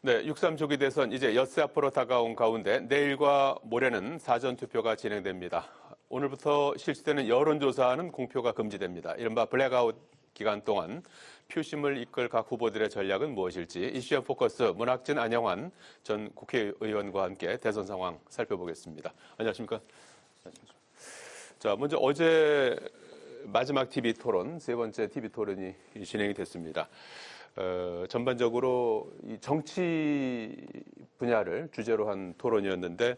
네, 6.3 조기 대선 이제 엿새 앞으로 다가온 가운데 내일과 모레는 사전투표가 진행됩니다. 오늘부터 실시되는 여론조사는 공표가 금지됩니다. 이른바 블랙아웃 기간 동안 표심을 이끌 각 후보들의 전략은 무엇일지 이슈앤 포커스 문학진 안영환 전 국회의원과 함께 대선 상황 살펴보겠습니다. 안녕하십니까? 자, 먼저 어제 마지막 TV 토론, 세 번째 TV 토론이 진행이 됐습니다. 전반적으로 이 정치 분야를 주제로 한 토론이었는데,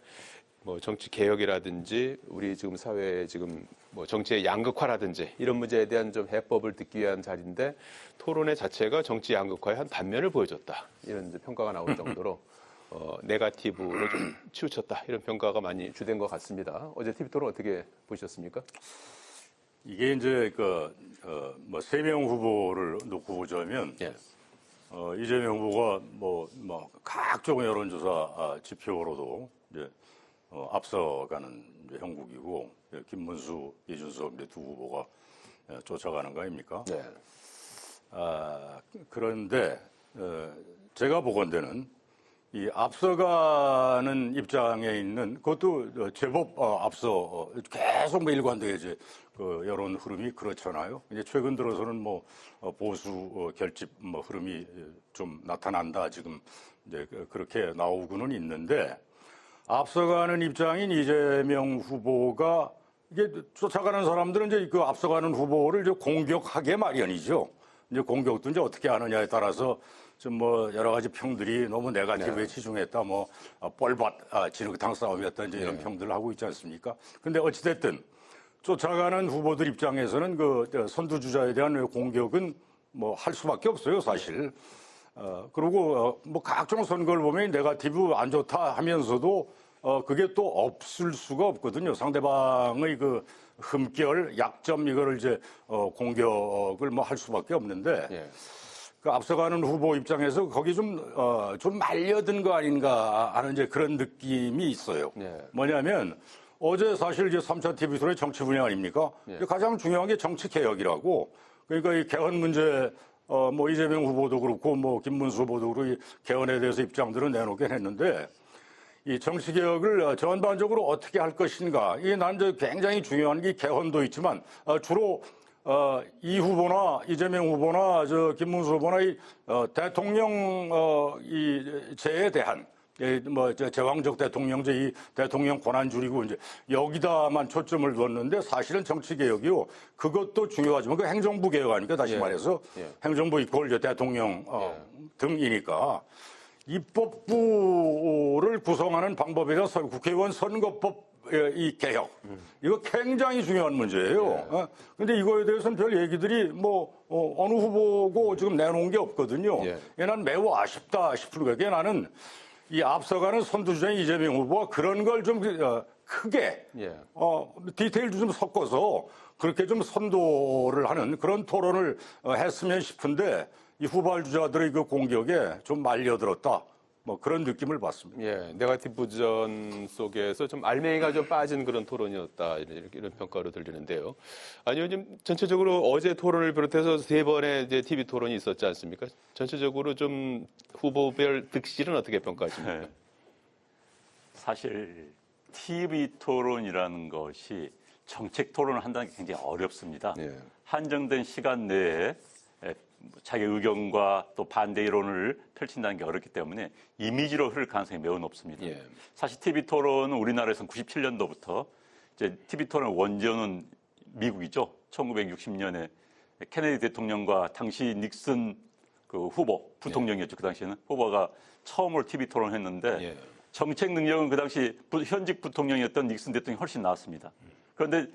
뭐 정치 개혁이라든지 우리 지금 사회의 지금 뭐 정치의 양극화라든지 이런 문제에 대한 좀 해법을 듣기 위한 자리인데 토론의 자체가 정치 양극화의 한 단면을 보여줬다. 이런 이제 평가가 나올 정도로 네거티브로 좀 치우쳤다. 이런 평가가 많이 주된 것 같습니다. 어제 TV 토론 어떻게 보셨습니까? 이게 이제 뭐 3명 후보를 놓고 보자면 예. 이재명 후보가 뭐 각종 여론조사 지표로도 이제 앞서가는 이제 형국이고 김문수, 이준석 두 후보가 쫓아가는 거 아닙니까? 네. 그런데 제가 보건대는 이 앞서가는 입장에 있는 그것도 제법 앞서 계속 뭐 일관되게 이제 그 여론 흐름이 그렇잖아요. 이제 최근 들어서는 뭐 보수 결집 뭐 흐름이 좀 나타난다 지금 이제 그렇게 나오고는 있는데 앞서가는 입장인 이재명 후보가 이게 쫓아가는 사람들은 이제 그 앞서가는 후보를 이제 공격하게 마련이죠. 이제 공격도 이제 어떻게 하느냐에 따라서 좀 뭐 여러 가지 평들이 너무 네거티브에 치중했다, 뭐 뻘밭 진흙탕 싸움이었다 이제 이런 평들을 하고 있지 않습니까? 근데 어찌됐든 쫓아가는 후보들 입장에서는 그 선두주자에 대한 공격은 뭐 할 수밖에 없어요, 사실. 그리고 뭐 각종 선거를 보면 네거티브 안 좋다 하면서도 그게 또 없을 수가 없거든요. 상대방의 그 흠결, 약점 이거를 이제 공격을 뭐 할 수밖에 없는데. 예. 그 앞서가는 후보 입장에서 거기 좀 말려든 거 아닌가 하는 이제 그런 느낌이 있어요. 예. 뭐냐면 어제 사실 이제 3차 TV 토론의 정치 분야 아닙니까? 예. 가장 중요한 게 정치 개혁이라고. 그러니까 이 개헌 문제 뭐 이재명 후보도 그렇고 뭐 김문수 후보도 그렇고 이 개헌에 대해서 입장들은 내놓긴 했는데 이 정치 개혁을 전반적으로 어떻게 할 것인가. 이게 난 굉장히 중요한 게 개헌도 있지만 주로 이 후보나 이재명 후보나 김문수 후보나 이 대통령 이 제에 대한 뭐 제왕적 대통령제 이 대통령 권한 줄이고 이제 여기다만 초점을 뒀는데 사실은 정치 개혁이요. 그것도 중요하지만 그 행정부 개혁 아닙니까? 다시 말해서 행정부 이퀄 이제 대통령 등이니까 입법부를 구성하는 방법에 대해서 국회의원 선거법 이 개혁 이거 굉장히 중요한 문제예요. 근데 이거에 대해서는 별 얘기들이 뭐 어느 후보고 지금 내놓은 게 없거든요. 난 매우 아쉽다 싶은 게 나는 이 앞서가는 선두주자인 이재명 후보가 그런 걸 좀 크게 디테일도 좀 섞어서 그렇게 좀 선도를 하는 그런 토론을 했으면 싶은데 이 후발주자들의 그 공격에 좀 말려들었다. 뭐 그런 느낌을 받습니다. 예, 네거티브전 속에서 좀 알맹이가 좀 빠진 그런 토론이었다 이런 평가로 들리는데요. 아니요, 좀 전체적으로 어제 토론을 비롯해서 세 번의 이제 TV 토론이 있었지 않습니까? 전체적으로 좀 후보별 득실은 어떻게 평가하십니까? 네. 사실 TV 토론이라는 것이 정책 토론을 한다는 게 굉장히 어렵습니다. 한정된 시간 내에 자기 의견과 또 반대 이론을 펼친다는 게 어렵기 때문에 이미지로 흐를 가능성이 매우 높습니다. 사실 TV 토론은 우리나라에서는 97년도부터 이제 TV 토론 원조는 미국이죠. 1960년에 케네디 대통령과 당시 닉슨 그 후보, 부통령이었죠. 그 당시에는 후보가 처음으로 TV 토론을 했는데 정책 능력은 그 당시 현직 부통령이었던 닉슨 대통령이 훨씬 나았습니다. 그런데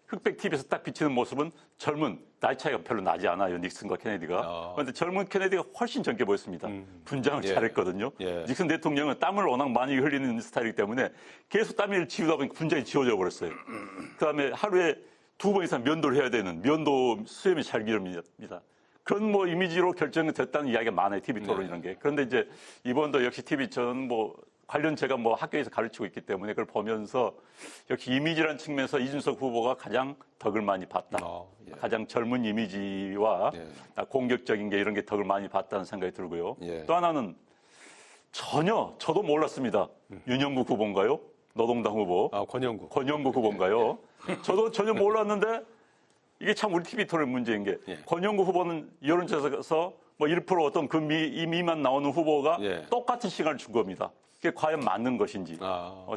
흑백 TV에서 딱 비치는 모습은 젊은, 나이 차이가 별로 나지 않아요, 닉슨과 케네디가. 그런데 젊은 케네디가 훨씬 젊게 보였습니다. 분장을 잘했거든요. 닉슨 대통령은 땀을 워낙 많이 흘리는 스타일이기 때문에 계속 땀을 지우다 보니까 분장이 지워져 버렸어요. 그 다음에 하루에 2번 이상 면도를 해야 되는 면도 수염이 잘 기릅니다. 그런 뭐 이미지로 결정됐다는 이야기가 많아요, TV 토론 이런 게. 그런데 이제 이번도 역시 TV 저는 뭐 관련 제가 뭐 학교에서 가르치고 있기 때문에 그걸 보면서 역시 이미지라는 측면에서 이준석 후보가 가장 덕을 많이 봤다. 가장 젊은 이미지와 공격적인 게 이런 게 덕을 많이 봤다는 생각이 들고요. 또 하나는 전혀 저도 몰랐습니다. 윤영국 후보인가요? 노동당 후보. 아, 권영국. 권영국 후보인가요? 저도 전혀 몰랐는데 이게 참 우리 TV 토론 문제인 게 예. 권영국 후보는 여론조사에서 뭐 1% 어떤 그 미만 나오는 후보가 예. 똑같은 시간을 준 겁니다. 그게 과연 맞는 것인지.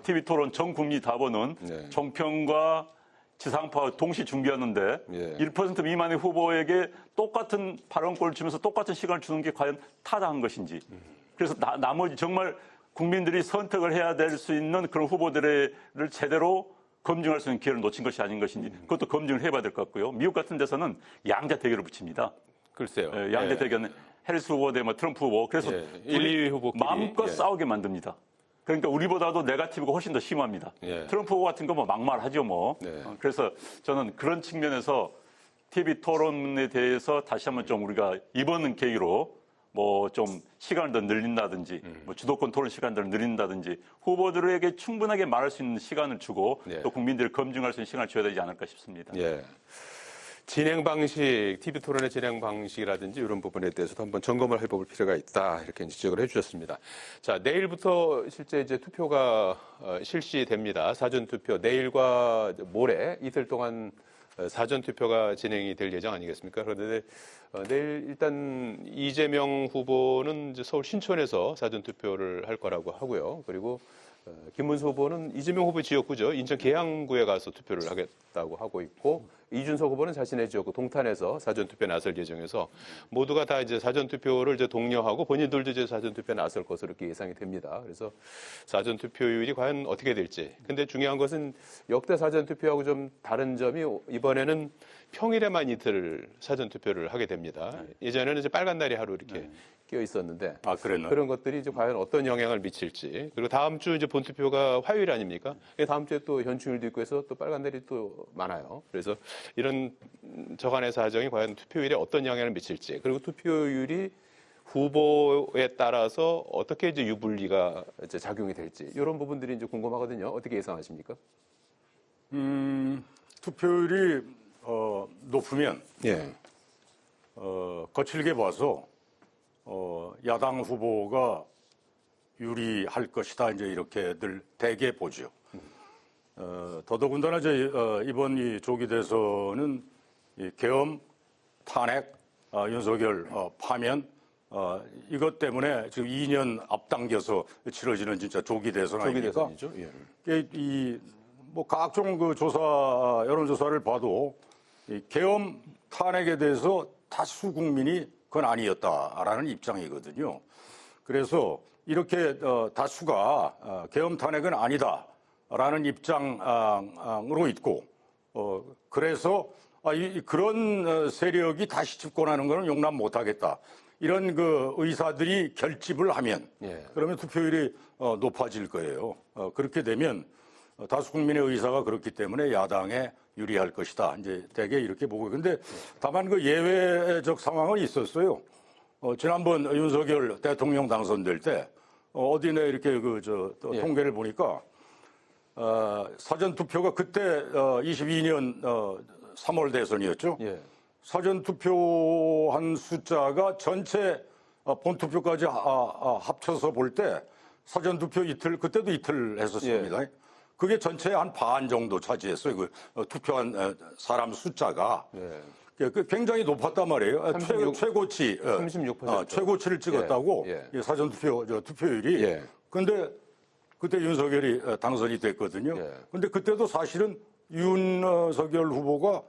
TV 토론 전 국민이 다 보는 네. 종편과 지상파 동시 중계하는데 예. 1% 미만의 후보에게 똑같은 발언권을 주면서 똑같은 시간을 주는 게 과연 타당한 것인지. 그래서 나머지 정말 국민들이 선택을 해야 될 수 있는 그런 후보들을 제대로 검증할 수 있는 기회를 놓친 것이 아닌 것인지 그것도 검증을 해봐야 될 것 같고요. 미국 같은 데서는 양자 대결을 붙입니다. 글쎄요. 양자 예. 대결은 해리스 후보 대 트럼프 후보. 그래서 예. 1, 2위 후보끼리. 마음껏 예. 싸우게 만듭니다. 그러니까 우리보다도 네거티브가 훨씬 더 심합니다. 예. 트럼프 후보 같은 거 뭐 막말하죠 뭐. 네. 그래서 저는 그런 측면에서 TV 토론에 대해서 다시 한번 좀 우리가 이번 계기로 뭐 좀 시간을 더 늘린다든지 뭐 주도권 토론 시간들을 늘린다든지 후보들에게 충분하게 말할 수 있는 시간을 주고 네. 또 국민들이 검증할 수 있는 시간을 줘야 되지 않을까 싶습니다. 예. 진행 방식, TV 토론의 진행 방식이라든지 이런 부분에 대해서도 한번 점검을 해볼 필요가 있다. 이렇게 지적을 해주셨습니다. 자, 내일부터 실제 이제 투표가 실시됩니다. 사전투표 내일과 모레 이틀 동안 사전투표가 진행이 될 예정 아니겠습니까? 그런데 내일 일단 이재명 후보는 이제 서울 신촌에서 사전투표를 할 거라고 하고요. 그리고 김문수 후보는 이재명 후보 지역구죠. 인천 계양구에 가서 투표를 하겠다고 하고 있고 이준석 후보는 자신의 지역구 동탄에서 사전투표에 나설 예정에서 모두가 다 이제 사전투표를 이제 독려하고 본인들도 이제 사전투표에 나설 것으로 이렇게 예상이 됩니다. 그래서 사전투표율이 과연 어떻게 될지. 근데 중요한 것은 역대 사전투표하고 좀 다른 점이 이번에는 평일에만 이틀 사전투표를 하게 됩니다. 예전에는 이제 빨간 날이 하루 이렇게 끼어 있었는데 그랬나요? 그런 것들이 이제 과연 어떤 영향을 미칠지. 그리고 다음 주 이제 본투표가 화요일 아닙니까? 다음 주에 또 현충일도 있고 해서 또 빨간 날이 또 많아요. 그래서 이런 저간의 사정이 과연 투표율에 어떤 영향을 미칠지. 그리고 투표율이 후보에 따라서 어떻게 이제 유불리가 이제 작용이 될지 이런 부분들이 이제 궁금하거든요. 어떻게 예상하십니까? 투표율이 높으면 예. 거칠게 봐서 야당 후보가 유리할 것이다. 이제 이렇게들 대개 보죠. 더더군다나 이번 이 조기 대선은 이 계엄, 탄핵, 윤석열 파면 이것 때문에 지금 2년 앞당겨서 치러지는 진짜 조기 대선 조기 아닙니까? 대선이죠. 예. 뭐 각종 그 조사 여론조사를 봐도 이 계엄 탄핵에 대해서 다수 국민이 그건 아니었다라는 입장이거든요. 그래서 이렇게 다수가 계엄 탄핵은 아니다라는 입장으로 있고 그래서 그런 세력이 다시 집권하는 것은 용납 못하겠다. 이런 그 의사들이 결집을 하면 그러면 투표율이 높아질 거예요. 그렇게 되면 다수 국민의 의사가 그렇기 때문에 야당에 유리할 것이다. 이제 대개 이렇게 보고. 근데 다만 그 예외적 상황은 있었어요. 지난번 윤석열 대통령 당선될 때 어디네 이렇게 통계를 보니까 사전 투표가 그때 22년 3월 대선이었죠. 예. 사전 투표한 숫자가 전체 본투표까지 합쳐서 볼 때 사전 투표 이틀 그때도 이틀 했었습니다. 그게 전체의 한 반 정도 차지했어요. 그 투표한 사람 숫자가. 굉장히 높았단 말이에요. 36, 최고치. 36%. 최고치를 찍었다고. 사전 투표율이. 근데 그때 윤석열이 당선이 됐거든요. 근데 그때도 사실은 윤석열 후보가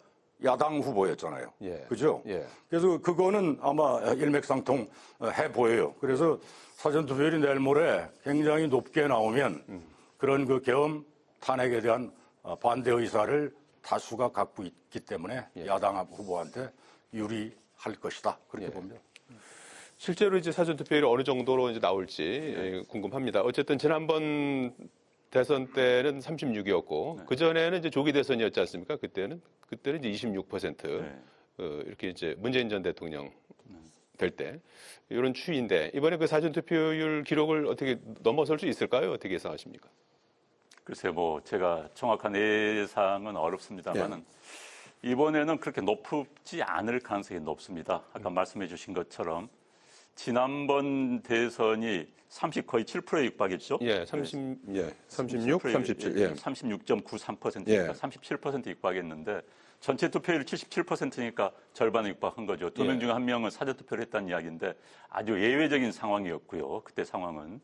야당 후보였잖아요. 그죠? 그래서 그거는 아마 일맥상통해 보여요. 그래서 사전 투표율이 내일 모레 굉장히 높게 나오면 그런 그 계엄 탄핵에 대한 반대 의사를 다수가 갖고 있기 때문에 야당 후보한테 유리할 것이다. 그렇게 봅니다. 실제로 이제 사전 투표율이 어느 정도로 이제 나올지 궁금합니다. 어쨌든 지난번 대선 때는 36이었고 그 전에는 이제 조기 대선이었지 않습니까? 그때는 이제 26% 이렇게 이제 문재인 전 대통령 될 때 이런 추이인데 이번에 그 사전 투표율 기록을 어떻게 넘어설 수 있을까요? 어떻게 예상하십니까? 글쎄요, 뭐 제가 정확한 예상은 어렵습니다만은 이번에는 그렇게 높지 않을 가능성이 높습니다. 아까 말씀해 주신 것처럼 지난번 대선이 거의 7%에 육박했죠. 예, 36, 37, 예. 36.93%니까 예. 37%에 육박했는데 전체 투표율 77%니까 절반에 육박한 거죠. 두 명 예. 중에 한 명은 사전투표를 했다는 이야기인데 아주 예외적인 상황이었고요. 그때 상황은.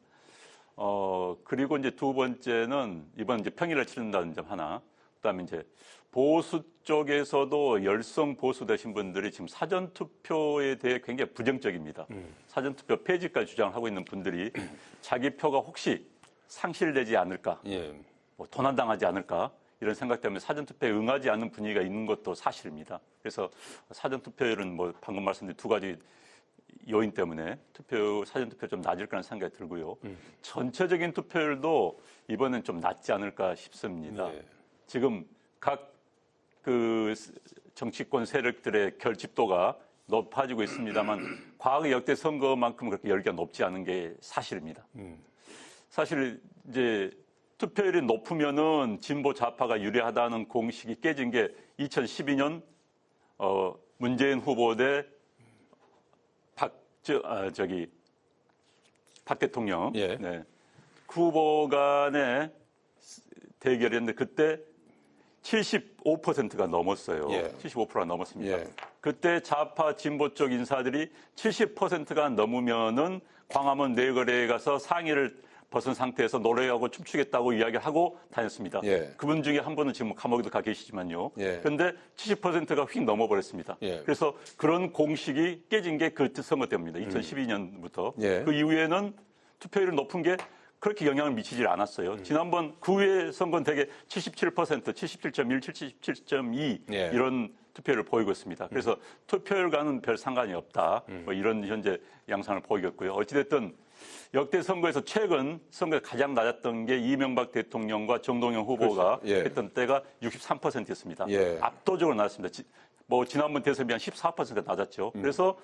그리고 이제 두 번째는 이번 이제 평일에 치른다는 점 하나. 그다음에 이제 보수 쪽에서도 열성 보수 되신 분들이 지금 사전투표에 대해 굉장히 부정적입니다. 사전투표 폐지까지 주장을 하고 있는 분들이 자기 표가 혹시 상실되지 않을까, 예. 뭐 도난당하지 않을까 이런 생각 때문에 사전투표에 응하지 않는 분위기가 있는 것도 사실입니다. 그래서 사전투표율은 뭐 방금 말씀드린 두 가지 요인 때문에 사전투표 좀 낮을 거라는 생각이 들고요. 전체적인 투표율도 이번엔 좀 낮지 않을까 싶습니다. 네. 지금 각 그 정치권 세력들의 결집도가 높아지고 있습니다만 과거 역대 선거만큼 그렇게 열기가 높지 않은 게 사실입니다. 사실 이제 투표율이 높으면은 진보 좌파가 유리하다는 공식이 깨진 게 2012년 문재인 후보 대 박 대통령 예. 네. 그 후보 간의 대결이었는데 그때 75%가 넘었어요. 예. 75%가 넘었습니다. 예. 그때 좌파 진보 쪽 인사들이 70%가 넘으면은 광화문 내거리에 가서 상의를 벗은 상태에서 노래하고 춤추겠다고 이야기하고 다녔습니다. 예. 그분 중에 한 분은 지금 감옥에도 가 계시지만요. 예. 그런데 70%가 휙 넘어버렸습니다. 예. 그래서 그런 공식이 깨진 게 그 선거 때입니다. 2012년부터. 예. 그 이후에는 투표율이 높은 게 그렇게 영향을 미치질 않았어요. 지난번 그 후에 선거는 대개 77%, 77.1, 77.2 예. 이런 투표율을 보이고 있습니다. 그래서 투표율과는 별 상관이 없다. 뭐 이런 현재 양상을 보이고 있고요. 어찌됐든 역대 선거에서 최근 선거에 가장 낮았던 게 이명박 대통령과 정동영 후보가 그렇죠. 예. 했던 때가 63%였습니다. 예. 압도적으로 낮았습니다. 뭐 지난번 대선에 비한 14%가 낮았죠. 그래서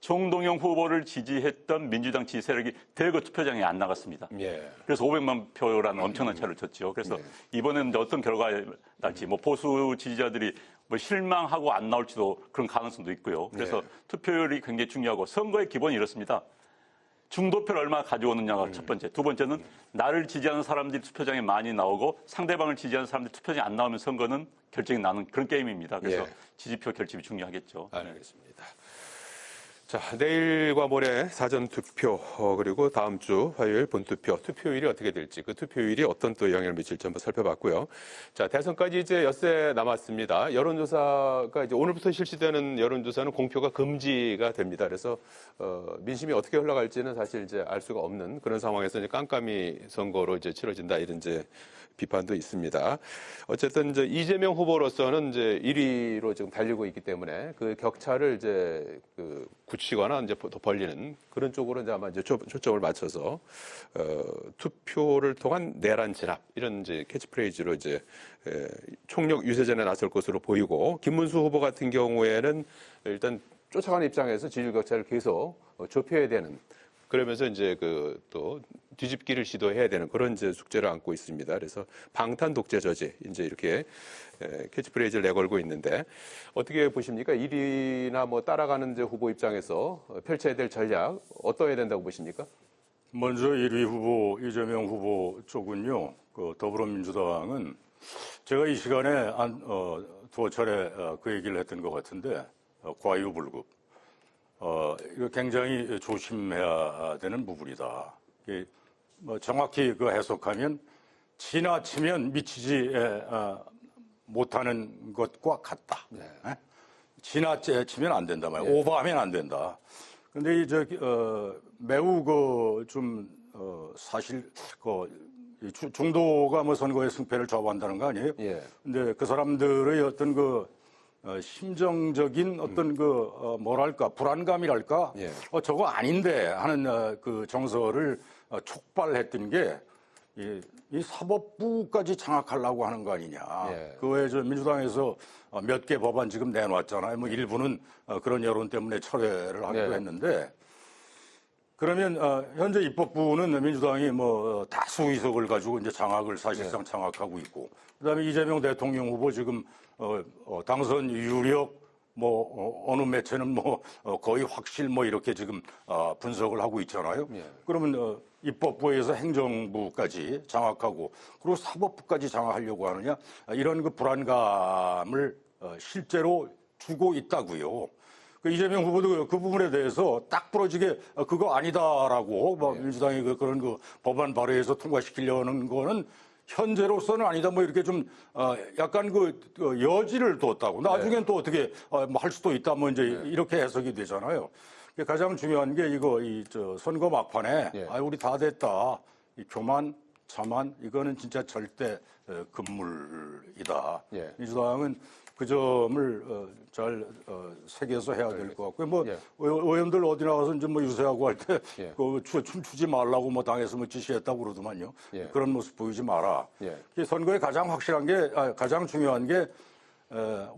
정동영 후보를 지지했던 민주당 지지 세력이 대거 투표장에 안 나갔습니다. 예. 그래서 500만 표라는 엄청난 차를 쳤죠. 그래서 이번에는 어떤 결과가 날지, 뭐 보수 지지자들이 뭐 실망하고 안 나올지도 그런 가능성도 있고요. 그래서 투표율이 굉장히 중요하고 선거의 기본이 이렇습니다. 중도표를 얼마나 가져오느냐가 첫 번째. 두 번째는 나를 지지하는 사람들이 투표장에 많이 나오고 상대방을 지지하는 사람들이 투표장에 안 나오면 선거는 결정이 나는 그런 게임입니다. 그래서 예. 지지표 결집이 중요하겠죠. 알겠습니다. 자, 내일과 모레 사전투표, 그리고 다음 주 화요일 본투표, 투표율이 어떻게 될지, 그 투표율이 어떤 또 영향을 미칠지 한번 살펴봤고요. 자, 대선까지 이제 엿새 남았습니다. 여론조사가 이제 오늘부터 실시되는 여론조사는 공표가 금지가 됩니다. 그래서, 민심이 어떻게 흘러갈지는 사실 이제 알 수가 없는 그런 상황에서 이제 깜깜이 선거로 이제 치러진다 이런 이제 비판도 있습니다. 어쨌든 이제 이재명 후보로서는 이제 1위로 지금 달리고 있기 때문에 그 격차를 이제 굳히거나 이제 더 벌리는 그런 쪽으로 이제 아마 이제 초점을 맞춰서 투표를 통한 내란 진압 이런 이제 캐치프레이즈로 이제 총력 유세전에 나설 것으로 보이고 김문수 후보 같은 경우에는 일단 쫓아가는 입장에서 지지율 격차를 계속 좁혀야 되는. 그러면서 이제 또 뒤집기를 시도해야 되는 그런 이제 숙제를 안고 있습니다. 그래서 방탄 독재 저지 이제 이렇게 캐치프레이즈를 내걸고 있는데 어떻게 보십니까? 1위나 뭐 따라가는 이제 후보 입장에서 펼쳐야 될 전략 어떠해야 된다고 보십니까? 먼저 1위 후보 이재명 후보 쪽은요. 그 더불어민주당은 제가 이 시간에 두어 차례 그 얘기를 했던 것 같은데 과유불급. 이거 굉장히 조심해야 되는 부분이다. 뭐 정확히 그 해석하면 지나치면 미치지 못하는 것과 같다. 네. 지나치면 안 된다 말이야. 네. 오버하면 안 된다. 근데 매우 사실 중도가 뭐 선거의 승패를 좌우한다는 거 아니에요? 예. 근데 그 사람들의 어떤 심정적인 어떤 뭐랄까 불안감이랄까 예. 저거 아닌데 하는 그 정서를 촉발했던 게 이 사법부까지 장악하려고 하는 거 아니냐. 예. 그 외에 민주당에서 몇 개 법안 지금 내놨잖아요. 뭐 일부는 그런 여론 때문에 철회를 하기도 예. 했는데 그러면 현재 입법부는 민주당이 뭐 다수 의석을 가지고 이제 장악을 사실상 장악하고 있고 그다음에 이재명 대통령 후보 지금 당선 유력 뭐 어느 매체는 뭐 거의 확실 뭐 이렇게 지금 분석을 하고 있잖아요. 예. 그러면 입법부에서 행정부까지 장악하고 그리고 사법부까지 장악하려고 하느냐 이런 그 불안감을 실제로 주고 있다고요. 그 이재명 후보도 그 부분에 대해서 딱 부러지게 그거 아니다라고 뭐 민주당이 그런 그 법안 발의해서 통과시키려는 거는 현재로서는 아니다 뭐 이렇게 좀 약간 그 여지를 뒀다고 나중엔 또 어떻게 뭐 할 수도 있다 뭐 이제 이렇게 해석이 되잖아요. 가장 중요한 게 이거 저 선거 막판에 우리 다 됐다 이 교만 자만 이거는 진짜 절대 금물이다. 민주당은 그 점을 잘 새겨서 해야 될 것 같고요. 뭐 의원들 어디 나가서 이제 뭐 유세하고 할 때 춤추지 말라고 뭐 당에서 뭐 지시했다고 그러더만요. 그런 모습 보이지 마라. 선거에 가장 확실한 게 가장 중요한 게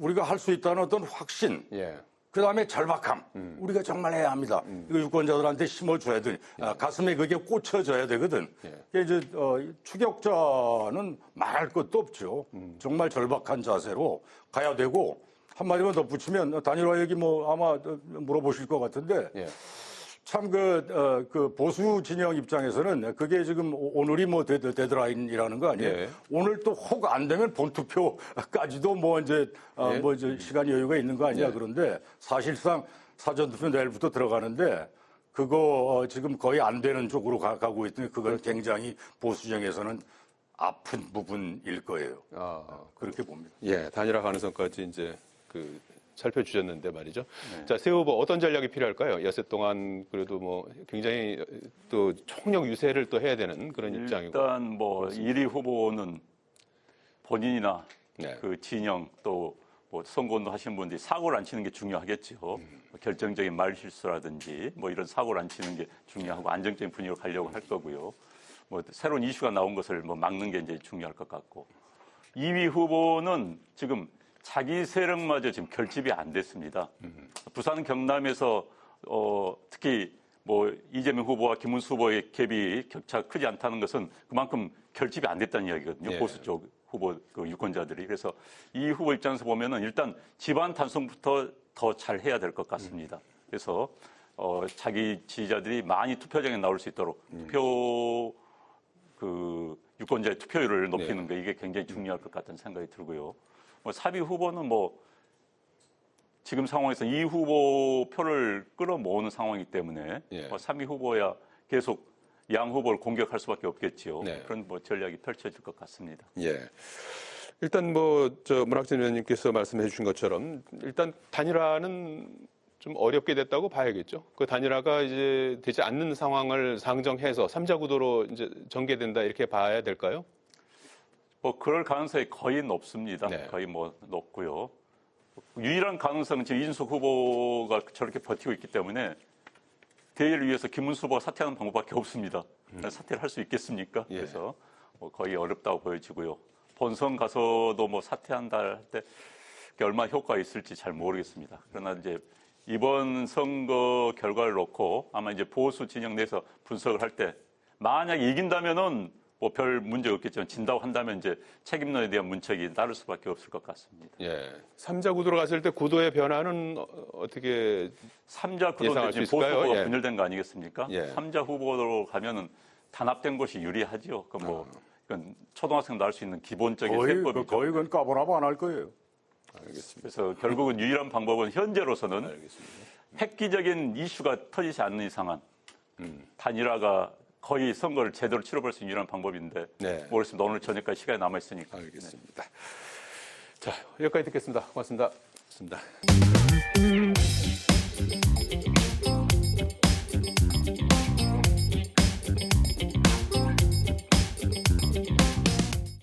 우리가 할 수 있다는 어떤 확신. 그다음에 절박함. 우리가 정말 해야 합니다. 이거 유권자들한테 심어줘야 돼. 가슴에 그게 꽂혀져야 되거든. 이제 추격자는 말할 것도 없죠. 정말 절박한 자세로 가야 되고 한마디만 덧붙이면 단일화 얘기 뭐 아마 물어보실 것 같은데 참 그 보수 진영 입장에서는 그게 지금 오늘이 뭐 데드라인이라는 거 아니에요? 오늘 또 혹 안 되면 본투표까지도 뭐 이제 뭐 이제 시간 여유가 있는 거 아니야? 그런데 사실상 사전투표 내일부터 들어가는데 그거 지금 거의 안 되는 쪽으로 가고 있더니 그건 굉장히 보수 진영에서는 아픈 부분일 거예요. 그렇게 봅니다. 단일화 가능성까지 이제 살펴주셨는데 말이죠. 자, 새 후보 어떤 전략이 필요할까요? 여세 동안 그래도 뭐 굉장히 또 총력 유세를 또 해야 되는 그런 입장이고. 일단 뭐 1위 후보는 본인이나 그 진영 또 뭐 선거운동 하시는 분들이 사고를 안 치는 게 중요하겠죠. 뭐 결정적인 말 실수라든지 뭐 이런 사고를 안 치는 게 중요하고 안정적인 분위기로 가려고 할 거고요. 뭐 새로운 이슈가 나온 것을 뭐 막는 게 이제 중요할 것 같고. 2위 후보는 지금 자기 세력마저 지금 결집이 안 됐습니다. 부산 경남에서 특히 뭐 이재명 후보와 김문수 후보의 갭이 격차가 크지 않다는 것은 그만큼 결집이 안 됐다는 이야기거든요. 보수 쪽 후보 그 유권자들이. 그래서 이 후보 입장에서 보면은 일단 집안 탄성부터 더 잘 해야 될 것 같습니다. 그래서 자기 지지자들이 많이 투표장에 나올 수 있도록 유권자의 투표율을 높이는 거 이게 굉장히 중요할 것 같다는 생각이 들고요. 4위 후보는 뭐 지금 상황에서 이 후보 표를 끌어모으는 상황이기 때문에 3위 후보야 계속 양 후보를 공격할 수밖에 없겠지요. 그런 뭐 전략이 펼쳐질 것 같습니다. 일단 문학진 의원님께서 말씀해 주신 것처럼 일단 단일화는 좀 어렵게 됐다고 봐야겠죠. 그 단일화가 이제 되지 않는 상황을 상정해서 3자 구도로 이제 전개된다 이렇게 봐야 될까요? 뭐 그럴 가능성이 거의 높습니다. 거의 뭐 높고요. 유일한 가능성은 지금 이준석 후보가 저렇게 버티고 있기 때문에 대의를 위해서 김문수 후보가 사퇴하는 방법밖에 없습니다. 사퇴를 할 수 있겠습니까? 그래서 뭐 거의 어렵다고 보여지고요. 본선 가서도 뭐 사퇴한다 할 때 얼마나 효과가 있을지 잘 모르겠습니다. 그러나 이제 이번 선거 결과를 놓고 아마 이제 보수 진영 내에서 분석을 할 때 만약 이긴다면은 뭐 별 문제 없겠지만 진다고 한다면 이제 책임론에 대한 문책이 따를 수밖에 없을 것 같습니다. 3자 구도로 갔을 때 구도의 변화는 어떻게 3자 구도는 지금 보수 후보가 분열된 거 아니겠습니까? 3자 후보로 가면은 단합된 것이 유리하죠. 이건 초등학생도 할 수 있는 기본적인 세법이죠. 거의 그건 까보나보 안 할 거예요. 알겠습니다. 그래서 결국은 유일한 방법은 현재로서는 획기적인 이슈가 터지지 않는 이상은 단일화가 거의 선거를 제대로 치러볼 수 있는 유일한 방법인데 모르겠습니다. 오늘 저녁까지 시간이 남아있으니까. 알겠습니다. 자, 여기까지 듣겠습니다. 고맙습니다.